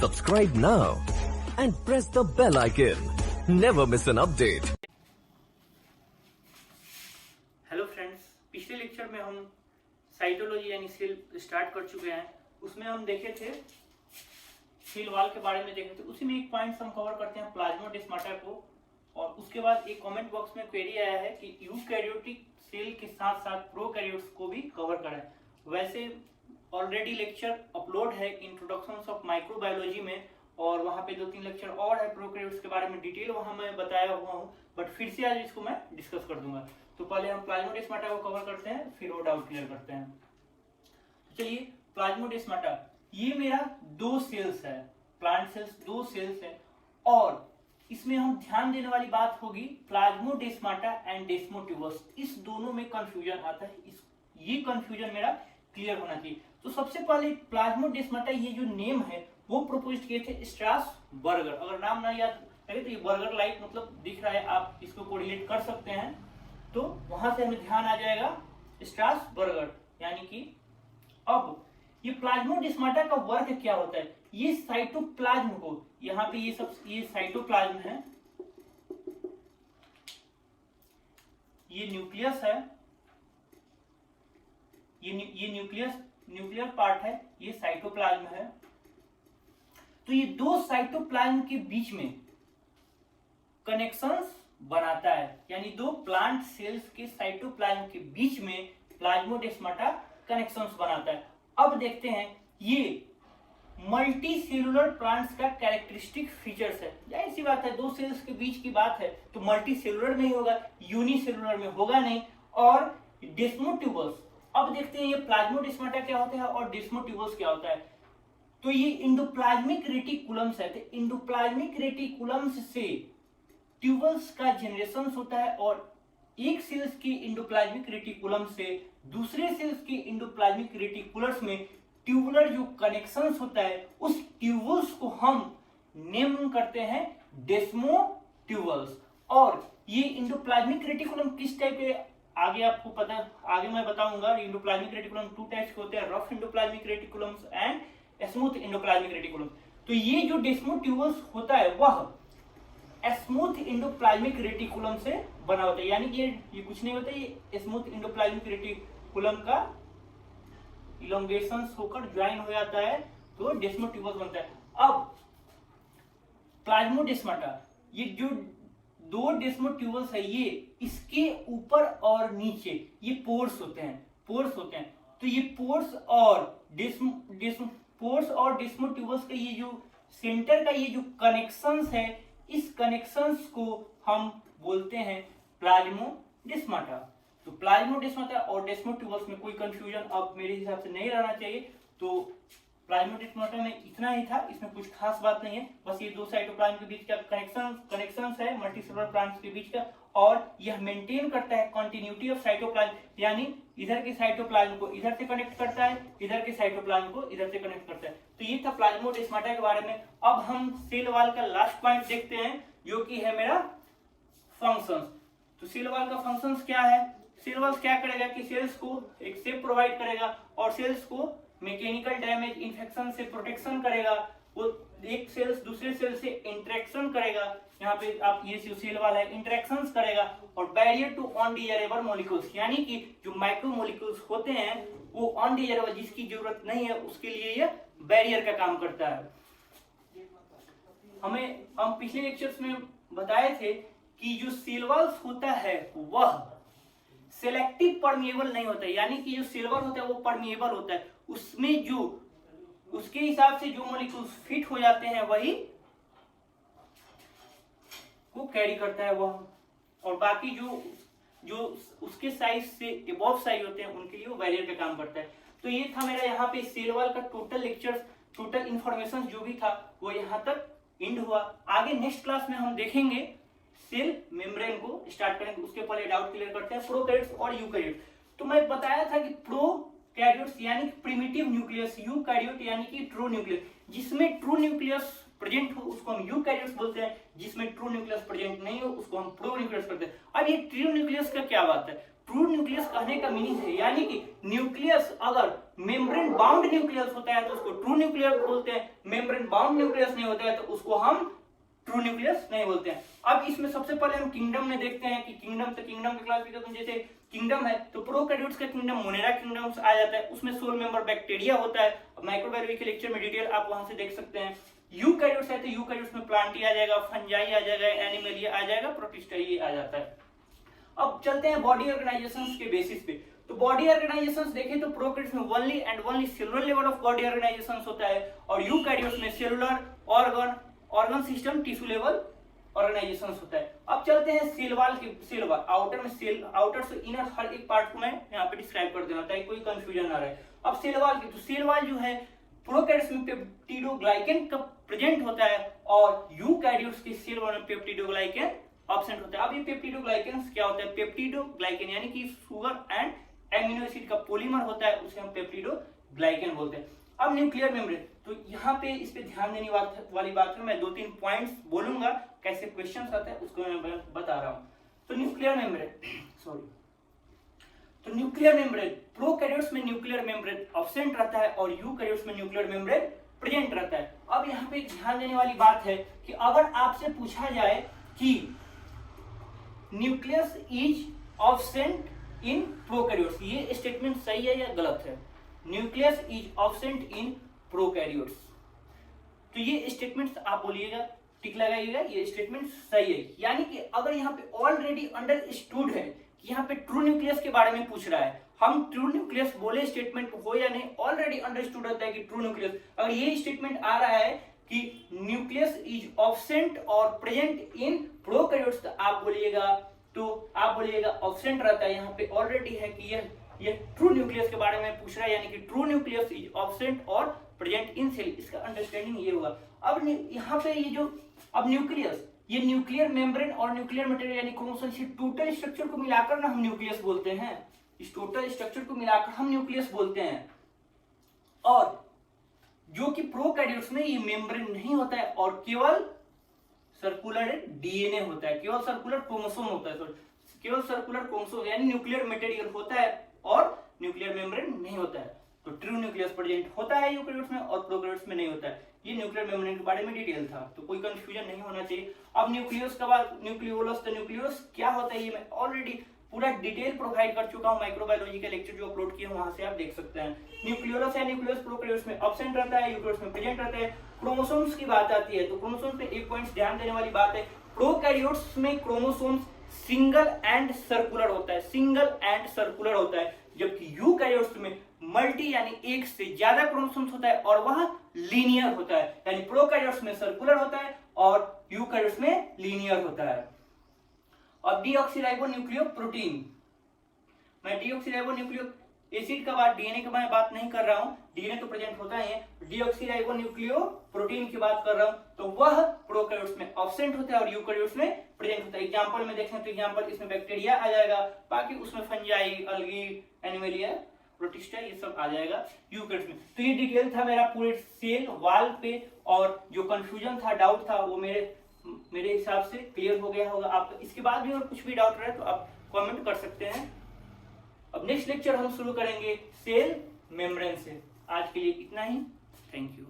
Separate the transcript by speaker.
Speaker 1: Subscribe now and press the bell icon. Never miss an update.
Speaker 2: Hello friends, पिछले lecture में हम cytology यानी cell start कर चुके हैं। उसमें हम देखे थे सेल वॉल के बारे में देखे थे। उसी में एक पॉइंट हम कवर करते हैं प्लाज्मोडेस्माटा को, और उसके बाद एक कमेंट बॉक्स में क्वेरी आया है कि यूकैरियोटिक सेल के साथ साथ प्रोकैरियोट्स को भी कवर करें। वैसे ऑलरेडी लेक्चर अपलोड है इंट्रोडक्शंस ऑफ माइक्रोबायोलॉजी में, और वहाँ पे 2-3 लेक्चर और है प्रोकैरियोट्स के बारे में डिटेल वहाँ मैं बताया हुआ हूँ, बट फिर से आज इसको मैं डिस्कस कर दूंगा। तो पहले हम प्लाज्मोडेस्माटा को कवर करते हैं, फिर वो डाउट क्लियर करते हैं। तो चलिए, प्लाज्मोडेस्माटा ये मेरा 2 सेल्स है, प्लांट सेल्स 2 सेल्स है, और इसमें हम ध्यान देने वाली बात होगी प्लाज्मोडेस्माटा एंड डेस्मोट्यूबस। इस दोनों में कंफ्यूजन आता है, ये कंफ्यूजन मेरा क्लियर होना चाहिए। तो सबसे पहले प्लाज्मोडेस्माटा ये जो नेम है वो प्रपोज किए थे स्ट्रासबर्गर। अगर नाम ना याद लगे तो ये बर्गर लाइक मतलब दिख रहा है, आप इसको कोरिलेट कर सकते हैं, तो वहां से हमें ध्यान आ जाएगा स्ट्रासबर्गर। यानी कि अब ये प्लाज्मोडेस्माटा का वर्क क्या होता है, ये साइटोप्लाज्म को, यहाँ पे ये साइटोप्लाज्म है, ये न्यूक्लियस है, ये न्यूक्लियर पार्ट है, ये साइटोप्लाज्म है। तो ये 2 साइटोप्लाज्म के बीच में कनेक्शंस बनाता है, यानी 2 प्लांट सेल्स के साइटोप्लाज्म के बीच में प्लाज्मोडेस्माटा कनेक्शंस बनाता है। अब देखते हैं ये मल्टी सेलुलर प्लांट्स का कैरेक्टरिस्टिक फीचर्स है। जाहिर सी बात है, 2 सेल्स के बीच की बात है तो मल्टी सेलुलर में ही होगा, यूनिसेलुलर में होगा नहीं। और डेस्मोट्यूबस, अब देखते हैं ये प्लाज्मोडेस्माटा क्या होता है और डेस्मोट्यूबस क्या होता है। तो ये इंडोप्लाज्मिक रेटिकुलम्स है, तो इंडोप्लाज्मिक रेटिकुलम्स से ट्यूबल्स का जनरेशन होता है, और एक सेल्स के इंडोप्लाज्मिक रेटिकुलम से दूसरे सेल्स के इंडोप्लाज्मिक रेटिकुलर्स में ट्यूबुलर जो कनेक्शंस होता है उस ट्यूबल्स को हम नेम करते हैं डेस्मोट्यूबल्स। और ये इंडोप्लाज्मिक रेटिकुलम किस टाइप के, आगे आपको पता, आगे मैं बताऊंगा। इंडोप्लाज्मिक रेटिकुलम 2 टाइप्स के होते हैं, rough endoplasmic reticulums and smooth endoplasmic reticulum. तो ये जो डेस्मोट्यूबल्स होता है वह स्मूथ इंडोप्लाज्मिक रेटिकुलम से बना होता है, यानी कि ये कुछ नहीं होता, ये स्मूथ इंडोप्लाज्मिक रेटिकुलम का इलोंगेशन होकर ज्वाइन हो जाता है, तो डेस्मोट्यूबस बनता है। अब प्लाज्मोडेस्माटा, ये जो 2 डेस्मोट्यूबल्स है, ये इसके ऊपर और नीचे ये पोर्स होते हैं, तो ये पोर्स और डेस्मोट्यूबस का ये जो सेंटर का ये जो कनेक्शंस है, इस कनेक्शंस को हम बोलते हैं प्लाज्मोडेस्माटा। तो प्लाज्मोडेस्माटा और डेस्मोट्यूबस में कोई कंफ्यूजन अब मेरे हिसाब से नहीं रहना चाहिए। तो प्लाज्मोडेस्माटा में इतना ही था, इसमें कुछ खास बात नहीं है, बस ये 2 साइटोप्लाज्म के बीच का कनेक्शंस है मल्टीसेलुलर प्लांट्स के बीच का, और यह मेंटेन करता है कंटिन्यूटी ऑफ साइटोप्लाज्म, यानी इधर के साइटोप्लाज्म को इधर से कनेक्ट करता है, इधर के साइटोप्लाज्म को इधर से कनेक्ट करता है। तो ये था प्लाज्मोडेस्माटा के बारे में। अब हम सेल वॉल का लास्ट पॉइंट देखते हैं, जो कि है मेरा फंक्शंस। तो सेल वॉल का फंक्शंस क्या है, सेल वॉल क्या करेगा कि सेल्स को एक शेप प्रोवाइड करेगा और सेल्स को मैकेनिकल डैमेज, इन्फेक्शन से प्रोटेक्शन करेगा, वो एक सेल्स दूसरे सेल से इंटरेक्शन करेगा, यहाँ पे आप ये सेल वाला है, इंटरेक्शंस करेगा, और बैरियर टू अनडिजायरेबल मॉलिक्यूल्स, यानी कि जो माइक्रो मॉलिक्यूल्स होते हैं वो अनडिजायरेबल, जिसकी जरूरत नहीं है उसके लिए ये बैरियर का काम करता है। हम पिछले लेक्चर्स में बताए थे कि जो सेल वॉल्स होता है वह सेलेक्टिव परमिएबल नहीं होता है, यानी कि जो सेल वॉल होता है वो परमिएबल होता है, उसमें जो उसके हिसाब से जो मॉलिक्यूल्स फिट हो जाते हैं वही को कैरी करता है वह, और बाकी जो उसके साइज से अबव साइज होते हैं उनके लिए वो बैरियर का काम करता है। तो ये था मेरा यहाँ पे सेल वॉल का टोटल लेक्चर्स, टोटल इंफॉर्मेशन जो भी था वो यहाँ तक एंड हुआ। आगे नेक्स्ट क्लास में हम देखेंगे सेल मेम्ब्रेन को स्टार्ट करेंगे। उसके पहले डाउट क्लियर करते हैं प्रोकैरियोट्स और यूकैरियोट्स। तो मैं बताया था कि प्रोकैरियोट्स यानी प्रिमिटिव न्यूक्लियस, यूकैरियोट यानी कि ट्रू न्यूक्लियस, जिसमें ट्रू न्यूक्लियस प्रेजेंट हो उसको हम यूकैरियोट्स बोलते हैं, जिसमें ट्रू न्यूक्लियस प्रेजेंट नहीं हो उसको हम प्रो न्यूक्लियस करते हैं। अब ये ट्रू न्यूक्लियस का क्या बात है, ट्रू न्यूक्लियस कहने का मीनिंग है, यानी कि न्यूक्लियस अगर मेम्ब्रेन बाउंड न्यूक्लियस होता है तो उसको ट्रू न्यूक्लियस बोलते हैं, मेम्ब्रेन बाउंड न्यूक्लियस नहीं होता है तो उसको हम ट्रू न्यूक्लियस नहीं बोलते हैं। अब इसमें सबसे पहले हम किंगडम में देखते हैं कि किंगडम का क्लासिफिकेशन, जैसे किंगडम है तो प्रोकैरियोट्स का किंगडम मोनेरा किंगडम आ जाता है, उसमें 16 मेंबर बैक्टीरिया होता है। माइक्रोबायोलॉजी के लेक्चर में डिटेल आप वहां से देख सकते हैं। यूकैरियोट्स है तो यूकैरियोट्स में प्लांटी आ जाएगा, फंजाई आ जाएगा, एनिमलिया आ जाएगा, प्रोटिस्टा ये आ जाता है। अब चलते हैं बॉडी ऑर्गेनाइजेशंस के बेसिस पे। तो बॉडी ऑर्गेनाइजेशंस देखें तो प्रोकैरियोट्स में only and only cellular level of body organisations होता है और यूकैरियोट्स में cellular, organ system, tissue level organisations होता है। अब चलते हैं सेल वॉल की, सेल वॉल आउटर में, सेल आउटर से इनर हर एक पार्ट को मैं यहाँ पे डिस्क्राइब कर देना ताकि कोई कंफ्यूजन ना रहे। अब सेल वॉल की, तो सेल वॉल जो है प्रोकैरियोट्स में पेप्टिडोग्लाइकेन का प्रेजेंट होता है और यूकैरियोट्स के सेल वॉल में पेप्टिडोग्लाइकेन एब्सेंट होता है। अब ये पेप्टिडोग्लाइकेन क्या होता है? पेप्टिडोग्लाइकेन यानी कि शुगर एंड एमिनो एसिड का पॉलीमर होता है, उसे हम पेप्टिडोग्लाइकेन बोलते हैं। अब न्यूक्लियर मेम्ब्रेन, तो यहाँ पे इस पे ध्यान देने वाली बात है, मैं 2-3 पॉइंट्स बोलूंगा, कैसे क्वेश्चंस आते हैं उसको मैं बता रहा हूँ। तो न्यूक्लियर मेम्ब्रेन तो न्यूक्लियर मेम्ब्रेन, प्रोकैरियोट्स में न्यूक्लियर मेम्ब्रेन एब्सेंट रहता है और यूकैरियोट्स में न्यूक्लियर मेम्ब्रेन प्रेजेंट रहता है। अब यहाँ पे ध्यान देने वाली बात है कि अगर आपसे पूछा जाए कि nucleus is absent in prokaryotes, ये स्टेटमेंट सही है या गलत है? Nucleus is absent in prokaryotes, तो ये स्टेटमेंट आप बोलिएगा, टिक लगाइएगा, ये स्टेटमेंट सही है। यानी कि अगर यहाँ पे ऑलरेडी अंडरस्टूड है कि यहाँ पे ट्रू न्यूक्लियस के बारे में पूछ रहा है, हम ट्रू न्यूक्लियस बोले स्टेटमेंट हो या नहीं, ऑलरेडी अंडरस्टूड होता है कि ट्रू न्यूक्लियस, अगर ये स्टेटमेंट आ रहा है कि न्यूक्लियस इज एब्सेंट और प्रेजेंट इन प्रोकैरियोट्स, तो आप बोलिएगा एब्सेंट रहता है, यहाँ पे ऑलरेडी है कि ये ट्रू न्यूक्लियस के बारे में पूछ रहा है, यानी कि ट्रू न्यूक्लियस इज एब्सेंट और प्रेजेंट इन सेल, इसका अंडरस्टैंडिंग ये होगा। अब यहाँ पे ये जो अब न्यूक्लियस, ये न्यूक्लियर मेम्ब्रेन और न्यूक्लियर मटेरियल यानी क्रोमोसोम, इस टोटल स्ट्रक्चर को मिलाकर ना हम न्यूक्लियस बोलते हैं, इस टोटल स्ट्रक्चर को मिलाकर हम न्यूक्लियस बोलते हैं। और जो कि प्रोकैरियोट्स में ये मेम्ब्रेन नहीं होता है और केवल सर्कुलर डीएनए होता है, केवल सर्कुलर क्रोमोसोम होता है, केवल सर्कुलर क्रोमोसोम यानी न्यूक्लियर मटेरियल होता है और न्यूक्लियर मेम्ब्रेन नहीं होता है। तो ट्रू न्यूक्लियस प्रेजेंट होता है यूकैरियोट्स में और प्रोकैरियोट्स में नहीं होता है। ये न्यूक्लियर मेम्ब्रेन के बारे में डिटेल था, तो कोई कंफ्यूजन नहीं होना चाहिए। अब न्यूक्लियस के बाद न्यूक्लियोलस, तो न्यूक्लियोलस क्या होता है ये मैं ऑलरेडी पूरा डिटेल प्रोवाइड कर चुका हूं, माइक्रोबायोलॉजी का लेक्चर जो अपलोड किया वहां से आप देख सकते हैं। न्यूक्लियोलस या न्यूक्लियस प्रोकैरियोट्स में एब्सेंट रहता है, यूकैरियोट्स में प्रेजेंट रहता है। क्रोमोसोम्स की बात आती है तो क्रोमोसोम्स पे एक पॉइंट ध्यान देने वाली बात है, प्रोकैरियोट्स में क्रोमोसोम्स सिंगल एंड सर्कुलर होता है, सिंगल एंड सर्कुलर होता है, जबकि यूकैरियोट्स में मल्टी यानी एक से ज्यादा क्रोमोसोम्स होता है और वह लीनियर होता है, यानी प्रोकैरियोट्स में सर्कुलर होता है और यूकैरियोट्स में लीनियर होता है। और डीऑक्सीराइबोन्यूक्लियोप्रोटीन, मैं डीऑक्सीराइबोन्यूक्लिक एसिड का बात, डीएनए की मैं बात नहीं कर रहा हूं, डीएनए तो प्रेजेंट होता ही है, डीऑक्सीराइबोन्यूक्लियोप्रोटीन की बात कर रहा हूं, तो वह प्रोकैरियोट्स में एब्सेंट होता है और यूकैरियोट्स में प्रेजेंट होता है। एग्जांपल में देखें तो एग्जांपल इसमें बैक्टीरिया आ जाएगा, बाकी उसमें फंजाई, अलगी, एनिमलिया, प्रोटिस्टा ये सब आ जाएगा यूकैरियोट्स में। तो ये डिटेल था मेरा पूरे सेल वॉल पे, और जो कंफ्यूजन था, डाउट था, वो मेरे हिसाब से क्लियर हो गया होगा। आप इसके बाद भी और कुछ भी डाउट रहे तो आप कमेंट कर सकते हैं। अब नेक्स्ट लेक्चर हम शुरू करेंगे सेल मेम्ब्रेन से। आज के लिए इतना ही, थैंक यू।